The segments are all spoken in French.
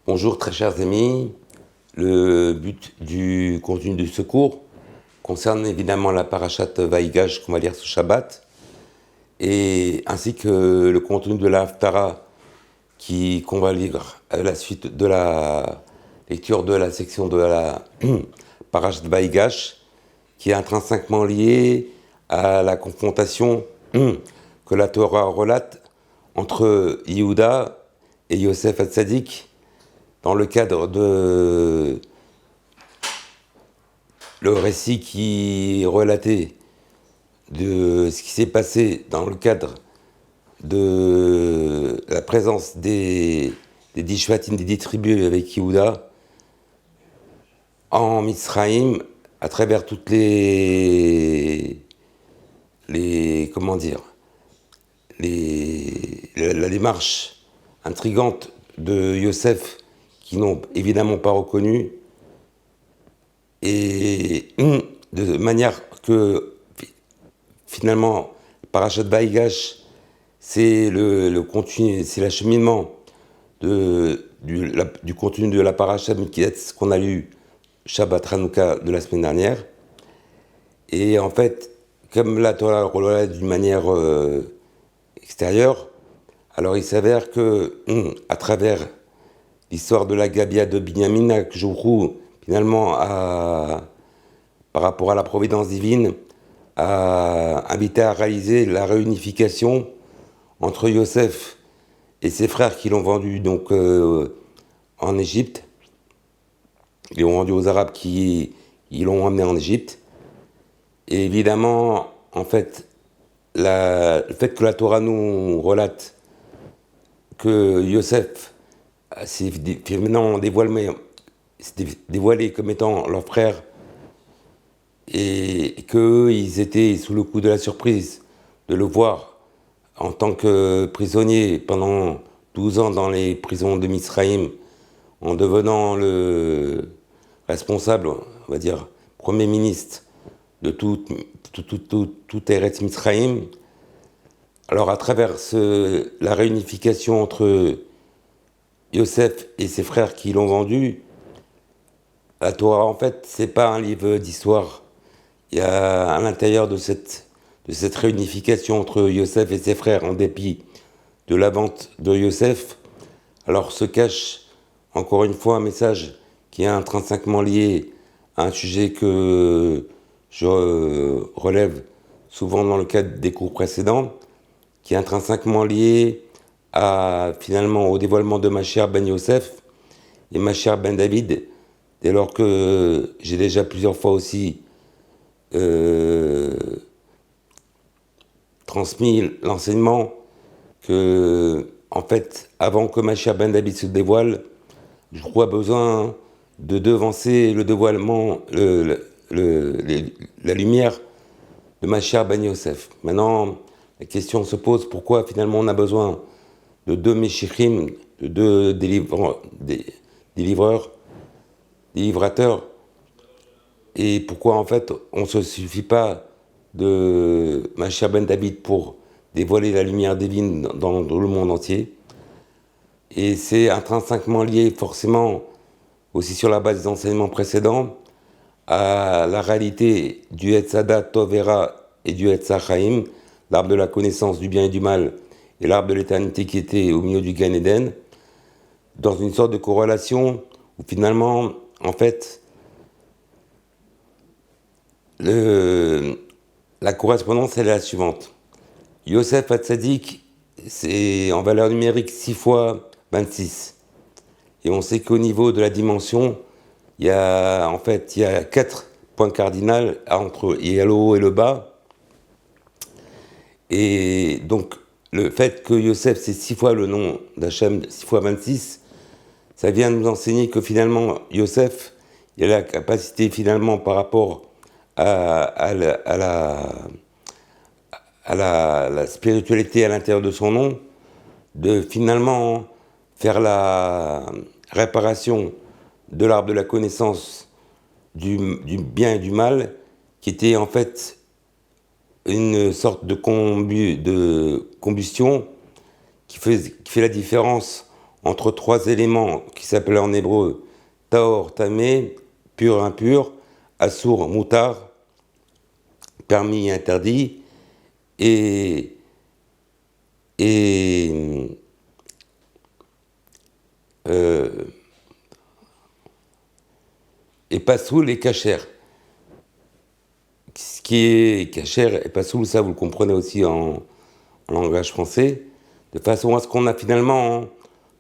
Bonjour très chers amis, le but du contenu du secours concerne évidemment la parashat Vaïgash qu'on va lire ce Shabbat, et ainsi que le contenu de la Haftara qu'on va lire à la suite de la lecture de la section de la parashat Vaïgash, qui est intrinsèquement liée à la confrontation que la Torah relate entre Yehuda et Yosef Hatzadik dans le cadre de le récit qui relatait de ce qui s'est passé dans le cadre de la présence des 10 Shvatim, des 10 tribus avec Yehuda en Mitzraïm, à travers toutes comment dire, la démarche intrigante de Yosef, qui n'ont évidemment pas reconnu, et de manière que finalement Parashat Vaïgash, c'est le contenu, c'est l'acheminement du contenu de la Parashat Miketz qu'on a lu Shabbat Hanouka de la semaine dernière. Et en fait, comme la Torah relate d'une manière extérieure, alors il s'avère que à travers l'histoire de la Gabia de Binyamin, que Jourou, finalement, par rapport à la providence divine, a invité à réaliser la réunification entre Yosef et ses frères qui l'ont vendu donc en Égypte. Ils l'ont vendu aux Arabes qui l'ont emmené en Égypte. Et évidemment, en fait, le fait que la Torah nous relate que Yosef s'est finalement dévoilé comme étant leur frère, et qu'eux, ils étaient sous le coup de la surprise de le voir en tant que prisonnier pendant 12 ans dans les prisons de Misraïm, en devenant le responsable, on va dire, premier ministre de tout Eretz Misraïm. Alors à travers la réunification entre Yosef et ses frères qui l'ont vendu, la Torah, en fait, c'est pas un livre d'histoire. Il y a à l'intérieur de cette réunification entre Yosef et ses frères, en dépit de la vente de Yosef, alors se cache encore une fois un message qui est intrinsèquement lié à un sujet que je relève souvent dans le cadre des cours précédents, qui est intrinsèquement lié finalement au dévoilement de Mashiach ben Yosef et Mashiach ben David, dès lors que j'ai déjà plusieurs fois aussi transmis l'enseignement que, en fait, avant que Mashiach ben David se dévoile, je crois besoin de devancer le dévoilement, la lumière de Mashiach ben Yosef. Maintenant, la question se pose, pourquoi finalement on a besoin de deux Meshichim, de deux délivrateurs, et pourquoi en fait on ne se suffit pas de Mashiach ben David pour dévoiler la lumière divine dans le monde entier. Et c'est intrinsèquement lié forcément, aussi sur la base des enseignements précédents, à la réalité du Etzadat Tovera et du Etzachaim, l'arbre de la connaissance du bien et du mal, et l'arbre de l'éternité qui était au milieu du Gan Eden, dans une sorte de corrélation où finalement, en fait, la correspondance elle est la suivante. Yosef Hatzadik, c'est en valeur numérique 6 fois 26. Et on sait qu'au niveau de la dimension, il y a 4 points cardinaux entre le haut et le bas. Et donc, le fait que Yosef, c'est 6 fois le nom d'Hachem, 6 fois 26, ça vient nous enseigner que finalement, Yosef, il a la capacité finalement par rapport à la spiritualité à l'intérieur de son nom, de finalement faire la réparation de l'arbre de la connaissance du bien et du mal, qui était en fait une sorte de combustion qui fait la différence entre trois éléments qui s'appellent en hébreu Taor, Tamé, pur, impur, Assour, Moutar, permis, interdit, et, et Passoul et Kacher. Ce qui est Kacher et Passoul, ça vous le comprenez aussi en langage français, de façon à ce qu'on a finalement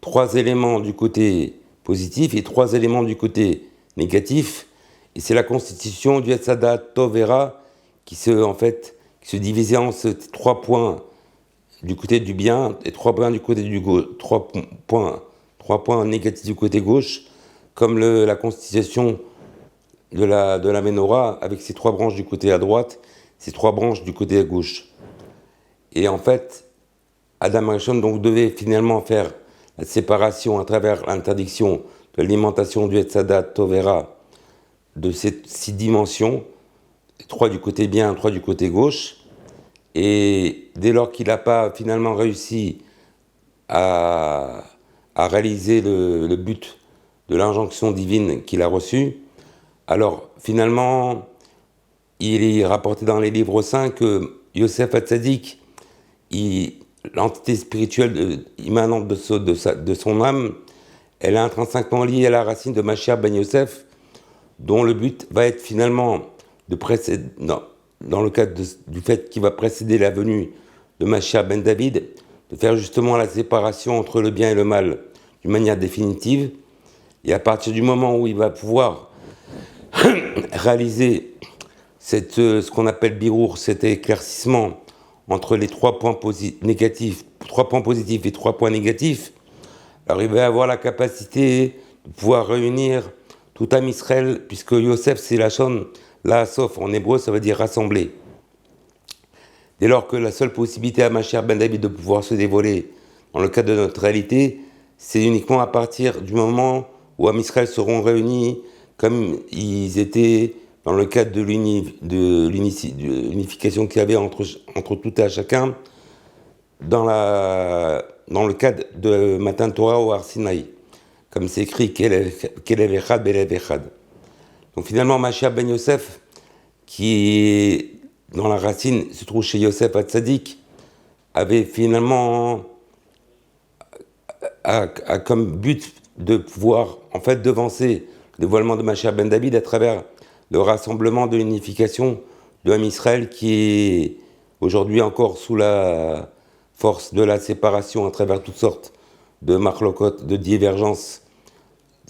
trois éléments du côté positif et trois éléments du côté négatif. Et c'est la constitution du Etzadat Tovera qui se divisait en ces trois points du côté du bien et trois points du côté du gauche, trois points négatifs du côté gauche, comme la constitution de la Ménorah avec ses trois branches du côté à droite, ses trois branches du côté à gauche. Et en fait, Adam Rishon donc devait finalement faire la séparation à travers l'interdiction de l'alimentation du Etzadat Tovera de ces 6 dimensions, 3 du côté bien, 3 du côté gauche. Et dès lors qu'il n'a pas finalement réussi à réaliser le but de l'injonction divine qu'il a reçue, alors finalement, il est rapporté dans les livres saints que Yosef Hatzadik, l'entité spirituelle immanente de son âme, elle est intrinsèquement liée à la racine de Mashiach ben Yosef, dont le but va être finalement de précéder, dans le cadre du fait qu'il va précéder la venue de Mashiach ben David, de faire justement la séparation entre le bien et le mal d'une manière définitive. Et à partir du moment où il va pouvoir réaliser ce qu'on appelle birour, cet éclaircissement entre les 3 points négatifs, 3 points positifs et 3 points négatifs, alors il va avoir la capacité de pouvoir réunir tout Am Israël, puisque Yosef c'est la chaîne, la sauf en hébreu ça veut dire rassembler. Dès lors que la seule possibilité à Mashiach ben David de pouvoir se dévoiler dans le cadre de notre réalité, c'est uniquement à partir du moment où Am Israël seront réunis comme ils étaient dans le cadre de l'unification qu'il y avait entre tout et chacun, dans le cadre de Matan Torah au Har Sinaï, comme c'est écrit Kelev Echad, Belev Echad. Donc finalement, Mashiach ben Yosef, qui dans la racine se trouve chez Yosef Hatzadik, avait finalement a comme but de pouvoir en fait devancer le dévoilement de Mashiach ben David à travers le rassemblement de l'unification de Am Israël qui est aujourd'hui encore sous la force de la séparation à travers toutes sortes de marlokot, de divergences,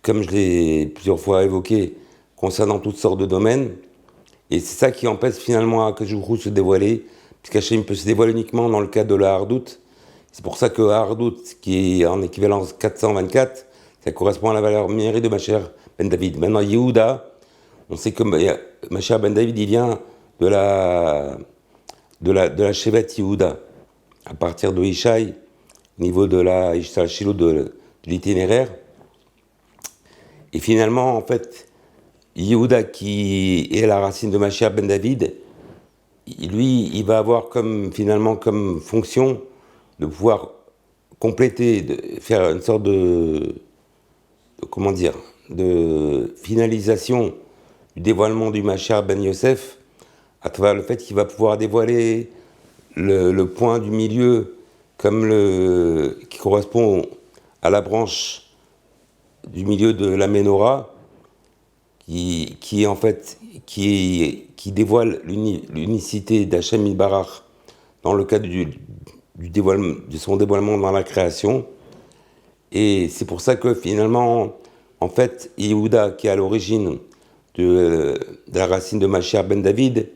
comme je l'ai plusieurs fois évoqué, concernant toutes sortes de domaines. Et c'est ça qui empêche finalement Akadosh se dévoiler, puisqu'Hachem peut se dévoiler uniquement dans le cadre de la Hardout. C'est pour ça que Hardout, qui est en équivalence 424, ça correspond à la valeur minérale de Mashiach ben David. Maintenant, Yehuda, on sait que Mashiach ben David, il vient de la Shevet Yehuda, à partir de Ishaï, au niveau de la Ishtal Shilo de l'itinéraire. Et finalement, en fait, Yehuda, qui est la racine de Mashiach ben David, lui, il va avoir comme fonction de pouvoir compléter, de faire une sorte de finalisation du dévoilement du Mashiach ben Yosef, à travers le fait qu'il va pouvoir dévoiler le point du milieu qui correspond à la branche du milieu de la Ménorah, qui dévoile l'unicité d'Hachem Yitbarach dans le cadre de son dévoilement dans la création. Et c'est pour ça que finalement, en fait, Yehuda, qui est à l'origine de la racine de Mashiach ben David,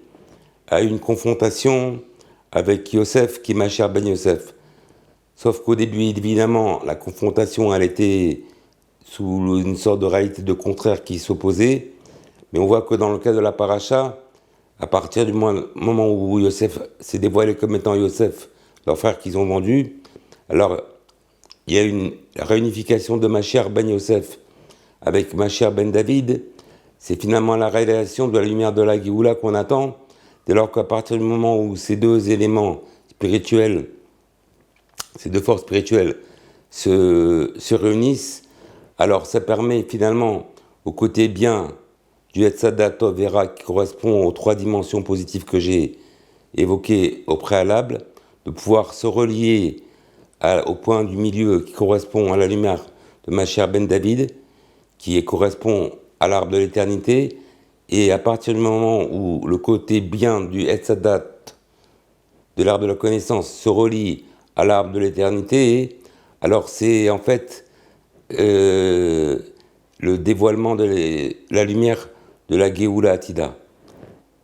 a eu une confrontation avec Yosef, qui est Mashiach ben Yosef. Sauf qu'au début, évidemment, la confrontation, elle était sous une sorte de réalité de contraire qui s'opposait. Mais on voit que dans le cas de la paracha, à partir du moment où Yosef s'est dévoilé comme étant Yosef, leur frère qu'ils ont vendu, alors il y a une réunification de Mashiach ben Yosef avec Mashiach ben David. C'est finalement la réalisation de la lumière de la Géoula qu'on attend, dès lors qu'à partir du moment où ces deux éléments spirituels, ces deux forces spirituelles, se réunissent. Alors ça permet finalement au côté bien du Etzadat Tov Vera qui correspond aux 3 dimensions positives que j'ai évoquées au préalable, de pouvoir se relier au point du milieu qui correspond à la lumière de Mashiach ben David, qui correspond à l'arbre de l'éternité, et à partir du moment où le côté bien du Etzadat, de l'arbre de la connaissance, se relie à l'arbre de l'éternité, alors c'est en fait le dévoilement de la lumière de la Géoula Atida.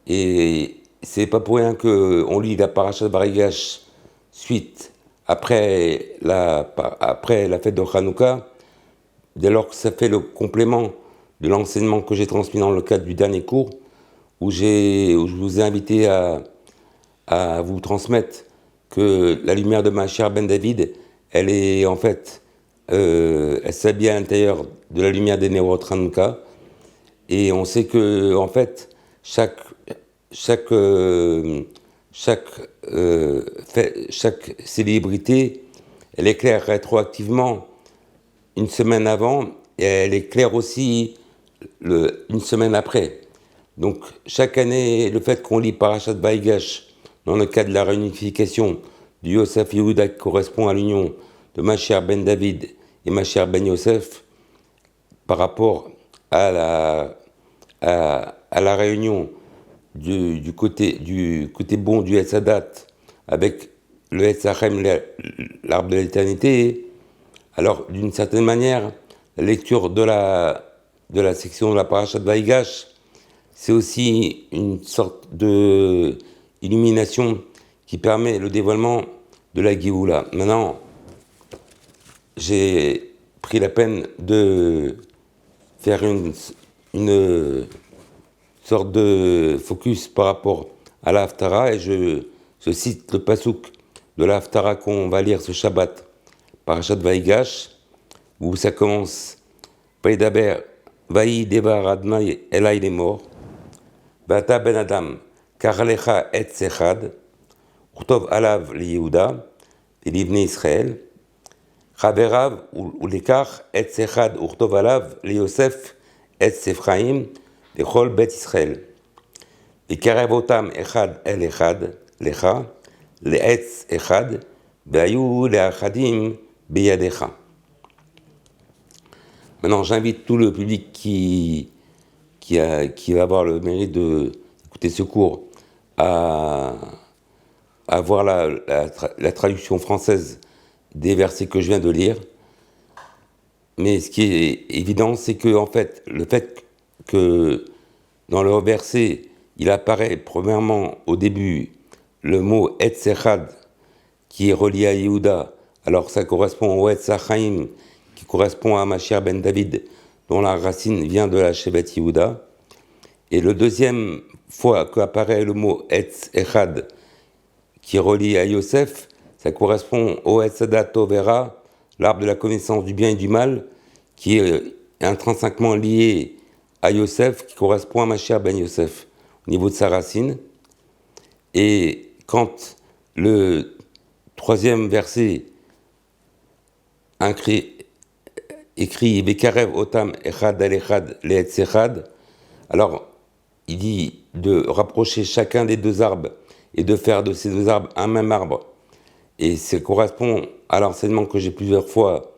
Et c'est pas pour rien qu'on lit la Parashat Barigash suite après la fête de Hanouka, dès lors que ça fait le complément de l'enseignement que j'ai transmis dans le cadre du dernier cours, où je vous ai invité à vous transmettre que la lumière de Mashiach ben David, elle est en fait, elle s'habille à l'intérieur de la lumière des Néorot Hanouka, et on sait que en fait chaque célébrité, elle éclaire rétroactivement une semaine avant et elle éclaire aussi une semaine après. Donc chaque année, le fait qu'on lit Parashat Baigash dans le cadre de la réunification du Yosef Yehuda qui correspond à l'union de Mashiach ben David et Mashiach ben Yosef par rapport à la réunion du côté bon du Etzadat avec le Etzachem, l'arbre de l'éternité. Alors, d'une certaine manière, la lecture de la section de la Parashat Vaigash, c'est aussi une sorte de illumination qui permet le dévoilement de la Géoula. Maintenant, j'ai pris la peine de faire une sorte de focus par rapport à la Haftara, et je cite le pasouk de la Haftara qu'on va lire ce Shabbat, Parashat Vaigash, où ça commence Vaidaber, Vaï Devar Admai Elai Lemor, Bata Ben Adam, Karlecha Et Sechad, Urtov Alav li Yehuda, et l'Ibné Israël, Chaverav ou Lekach Et Sechad, Urtov Alav li Yosef Et Sephraim, לכל בית ישראל, יקרב אותם אחד אל אחד לך, לעץ אחד, והיו לאחדים בידיך. Maintenant, j'invite tout le public qui va avoir le mérite d'écouter ce cours à voir la traduction française des versets que je viens de lire. Mais ce qui est évident, c'est que, en fait, le fait que dans le verset, il apparaît premièrement au début le mot Etzechad qui est relié à Yehuda. Alors ça correspond au Etzachaim qui correspond à Mashiach ben David dont la racine vient de la Shevet Yehuda. Et le deuxième fois qu'apparaît le mot Etzechad qui est relié à Yosef, ça correspond au Etzadat Tovera, l'arbre de la connaissance du bien et du mal, qui est intrinsèquement lié à Yosef, qui correspond à Mashiach ben Yosef, au niveau de sa racine. Et quand le troisième verset écrit Bekarev Otam Echad al Echad Le'etz Echad, alors il dit de rapprocher chacun des deux arbres et de faire de ces deux arbres un même arbre. Et ça correspond à l'enseignement que j'ai plusieurs fois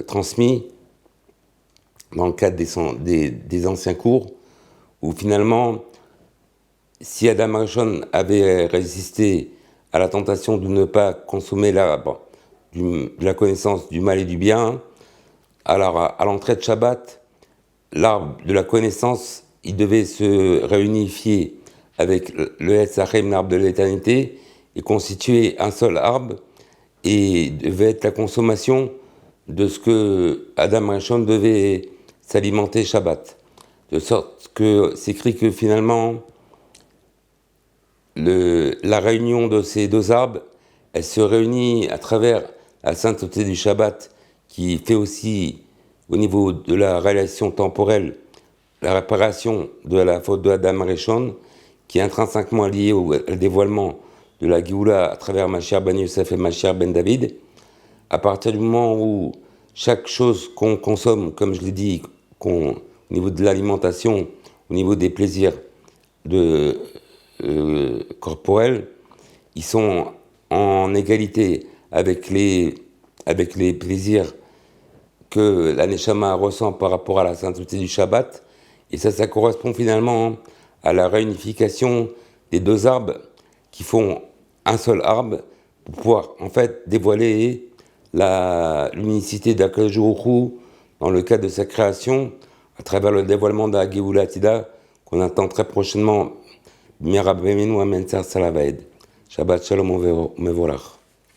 transmis dans le cadre des anciens cours, où finalement, si Adam Arishon avait résisté à la tentation de ne pas consommer l'arbre de la connaissance du mal et du bien, alors à l'entrée de Shabbat, l'arbre de la connaissance, il devait se réunifier avec le Etzachem, l'arbre de l'éternité, et constituer un seul arbre, et devait être la consommation de ce que Adam Arishon devait s'alimenter Shabbat. De sorte que c'est écrit que finalement, la réunion de ces deux arbres, elle se réunit à travers la sainteté du Shabbat, qui fait aussi, au niveau de la réalisation temporelle, la réparation de la faute de Adam Arishon, qui est intrinsèquement liée au dévoilement de la Géoula à travers Mashiach ben Yosef et Mashiach ben David. à partir du moment où chaque chose qu'on consomme, comme je l'ai dit, au niveau de l'alimentation, au niveau des plaisirs corporels, ils sont en égalité avec les plaisirs que la Neshama ressent par rapport à la sainteté du Shabbat. Et ça correspond finalement à la réunification des deux arbres qui font un seul arbre pour pouvoir en fait dévoiler l'unicité d'Akadosh Baruch Hu dans le cadre de sa création à travers le dévoilement de la Géoula Atida qu'on attend très prochainement. Mirab Bemenu Amen Sar Salavaed. Shabbat Shalom Mevorach.